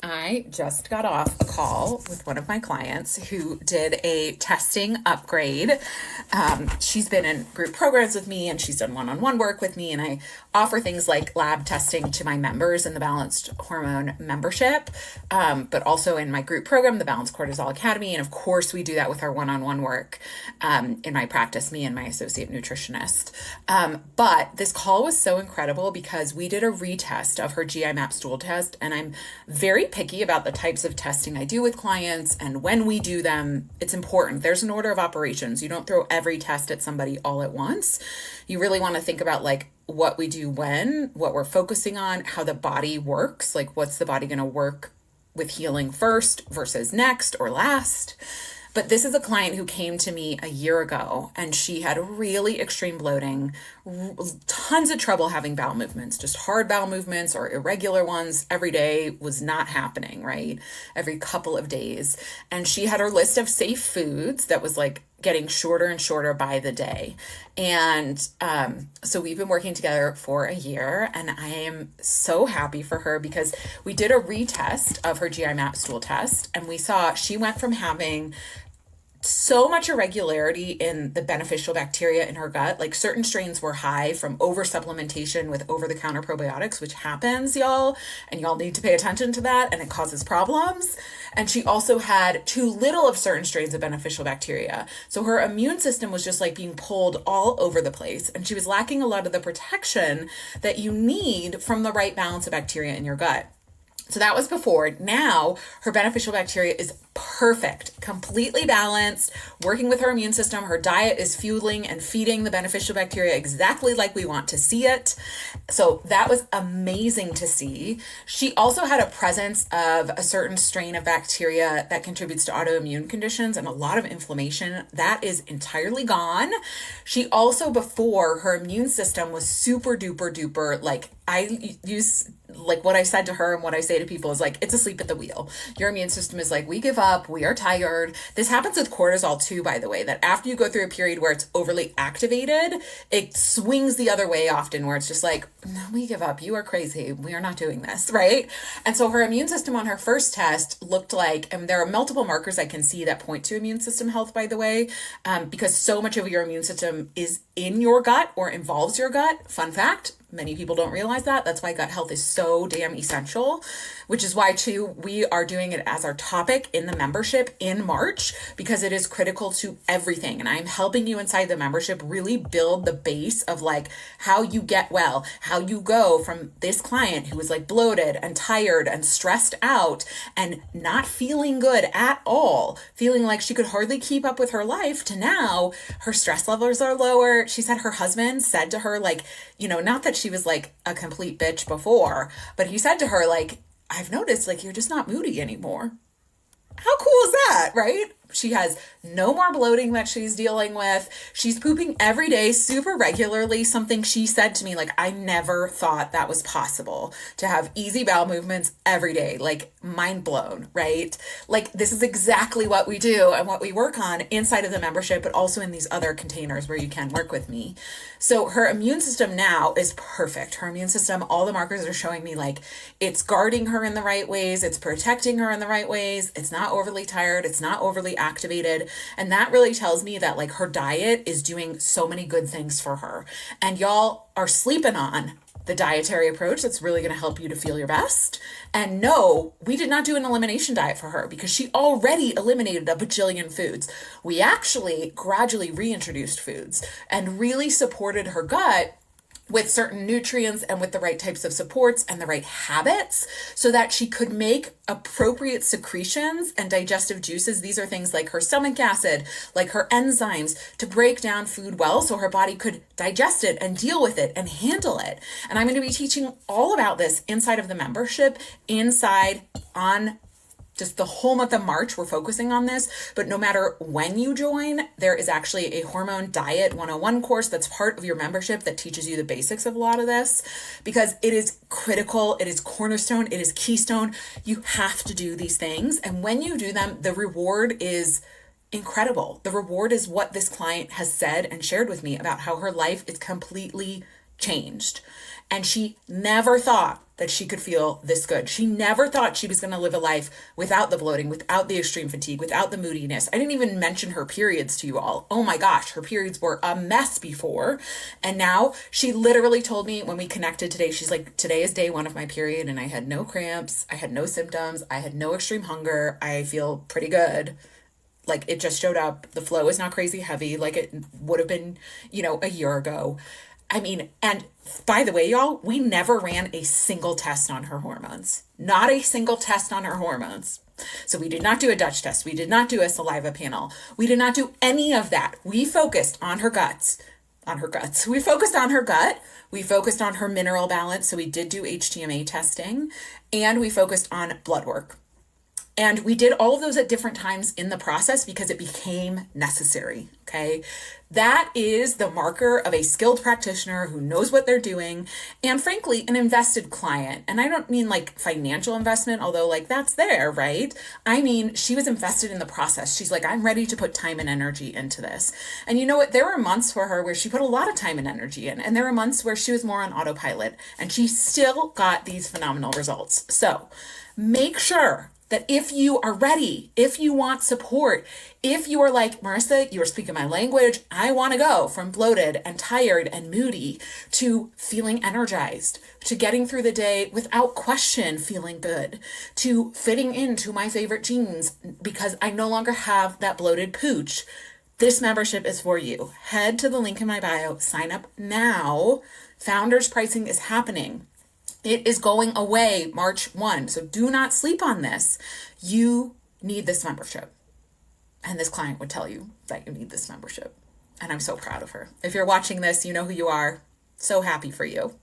I just got off a call with one of my clients who did a testing upgrade. She's been in group programs with me and she's done one-on-one work with me, and I offer things like lab testing to my members in the Balanced Hormone membership, but also in my group program, the Balanced Cortisol Academy. And of course, we do that with our one-on-one work in my practice, me and my associate nutritionist. But this call was so incredible because we did a retest of her GI map stool test, and I'm very picky about the types of testing I do with clients, and when we do them, it's important. There's an order of operations. You don't throw every test at somebody all at once. You really want to think about like what we do when, what we're focusing on, how the body works, like what's the body going to work with healing first versus next or last. But this is a client who came to me a year ago and she had really extreme bloating, tons of trouble having bowel movements, just hard bowel movements or irregular ones every day was not happening, right? Every couple of days. And she had her list of safe foods that was like getting shorter and shorter by the day. And so we've been working together for a year, and I am so happy for her because we did a retest of her GI map stool test, and we saw she went from having so much irregularity in the beneficial bacteria in her gut. Like certain strains were high from over supplementation with over-the-counter probiotics, which happens, y'all, and y'all need to pay attention to that, and it causes problems. And she also had too little of certain strains of beneficial bacteria. So her immune system was just like being pulled all over the place, and she was lacking a lot of the protection that you need from the right balance of bacteria in your gut. So that was before. Now her beneficial bacteria is perfect, completely balanced, working with her immune system. Her diet is fueling and feeding the beneficial bacteria exactly like we want to see it. So that was amazing to see. She also had a presence of a certain strain of bacteria that contributes to autoimmune conditions and a lot of inflammation. That is entirely gone. She also, before, her immune system was super duper duper, like I use, like what I said to her and what I say to people is like, it's asleep at the wheel. Your immune system is like, we give up, we are tired. This happens with cortisol too, by the way, that after you go through a period where it's overly activated, it swings the other way often, where it's just like, no, we give up, you are crazy, we are not doing this, right? And so her immune system on her first test looked like, and there are multiple markers I can see that point to immune system health, by the way, because so much of your immune system is in your gut or involves your gut. Fun fact. Many people don't realize that. That's why gut health is so damn essential, which is why too, we are doing it as our topic in the membership in March, because it is critical to everything. And I'm helping you inside the membership really build the base of like how you get well, how you go from this client who was like bloated and tired and stressed out and not feeling good at all, feeling like she could hardly keep up with her life, to now her stress levels are lower. She said her husband said to her, like, you know, not that she was like a complete bitch before, but he said to her, like, I've noticed like you're just not moody anymore. How cool is that, right? She has no more bloating that she's dealing with. She's pooping every day, super regularly, something she said to me, like, I never thought that was possible to have easy bowel movements every day. Like, mind blown, right? Like, this is exactly what we do and what we work on inside of the membership, but also in these other containers where you can work with me. So her immune system now is perfect. Her immune system, all the markers are showing me like it's guarding her in the right ways. It's protecting her in the right ways. It's not overly tired. It's not overly activated. And that really tells me that like her diet is doing so many good things for her. And y'all are sleeping on the dietary approach that's really going to help you to feel your best. And no, we did not do an elimination diet for her because she already eliminated a bajillion foods. We actually gradually reintroduced foods and really supported her gut with certain nutrients and with the right types of supports and the right habits so that she could make appropriate secretions and digestive juices. These are things like her stomach acid, like her enzymes, to break down food well so her body could digest it and deal with it and handle it. And I'm going to be teaching all about this inside of the membership, inside on just the whole month of March, we're focusing on this. But no matter when you join, there is actually a hormone diet 101 course that's part of your membership that teaches you the basics of a lot of this, because it is critical, it is cornerstone, it is keystone. You have to do these things. And when you do them, the reward is incredible. The reward is what this client has said and shared with me about how her life is completely changed. And she never thought that she could feel this good. She never thought she was going to live a life without the bloating, without the extreme fatigue, without the moodiness. I didn't even mention her periods to you all. Oh my gosh, her periods were a mess before. And now she literally told me when we connected today, she's like, today is day 1 of my period and I had no cramps. I had no symptoms. I had no extreme hunger. I feel pretty good. Like it just showed up. The flow is not crazy heavy like it would have been, a year ago. I mean, and by the way, y'all, we never ran a single test on her hormones. Not a single test on her hormones. So we did not do a Dutch test. We did not do a saliva panel. We did not do any of that. We focused on her guts. We focused on her gut. We focused on her mineral balance. So we did do HTMA testing and we focused on blood work. And we did all of those at different times in the process because it became necessary, okay? That is the marker of a skilled practitioner who knows what they're doing and frankly, an invested client. And I don't mean like financial investment, although like that's there, right? I mean, she was invested in the process. She's like, I'm ready to put time and energy into this. And you know what? There were months for her where she put a lot of time and energy in, and there were months where she was more on autopilot and she still got these phenomenal results. So make sure that if you are ready, if you want support, if you are like, Marissa, you are speaking my language, I want to go from bloated and tired and moody to feeling energized, to getting through the day without question feeling good, to fitting into my favorite jeans because I no longer have that bloated pooch. This membership is for you. Head to the link in my bio, sign up now. Founders pricing is happening. It is going away March 1. So do not sleep on this. You need this membership. And this client would tell you that you need this membership. And I'm so proud of her. If you're watching this, you know who you are. So happy for you.